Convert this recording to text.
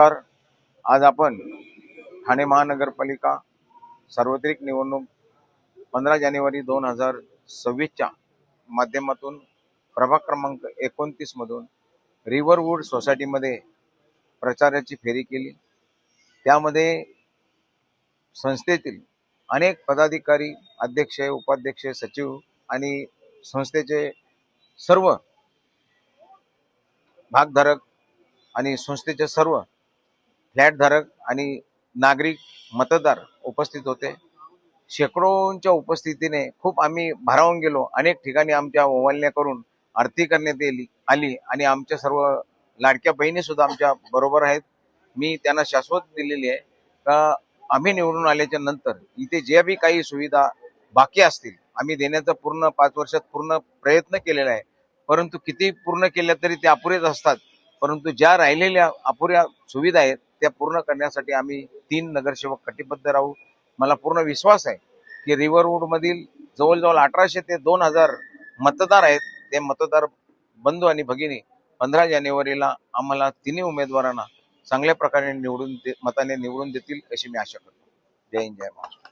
तर आज आपण ठाणे महानगरपालिका सार्वत्रिक निवडणूक 15 जानेवारी 2026च्या माध्यमातून प्रभाग क्रमांक 29 मधून रिव्हरवूड सोसायटीमध्ये प्रचाराची फेरी केली। त्यामध्ये संस्थेतील अनेक पदाधिकारी, अध्यक्ष, उपाध्यक्ष, सचिव आणि संस्थेचे सर्व भागधारक आणि संस्थेचे सर्व फ्लॅटधारक आणि नागरिक मतदार उपस्थित होते। शेकडोंच्या उपस्थितीने खूप आम्ही भारावून गेलो। अनेक ठिकाणी आमच्या ओवाळण्या करून आरती करण्यात आली आणि आमच्या सर्व लाडक्या बहिणी सुद्धा आमच्या बरोबर आहेत। मी त्यांना शाश्वत दिलेली आहे का आम्ही निवडून आल्याच्या नंतर इथे जे बी काही सुविधा बाकी असतील आम्ही देण्याचा पूर्ण 5 वर्षात पूर्ण प्रयत्न केलेला आहे। परंतु किती पूर्ण केल्या तरी ते अपुरेच असतात। परंतु ज्या राहिलेल्या अपुऱ्या सुविधा आहेत त्या पूर्ण करण्यासाठी आम्ही 3 नगरसेवक कटिबद्ध राहू। मला पूर्ण विश्वास आहे की रिव्हरवूड मधील जवळजवळ 1800 ते 2000 मतदार आहेत। ते मतदार बंधू आणि भगिनी 15 जानेवारीला आम्हाला तिन्ही उमेदवारांना चांगल्या प्रकारे मताने निवडून देतील अशी मी आशा करतो। जय हिंद, जय महाराष्ट्र।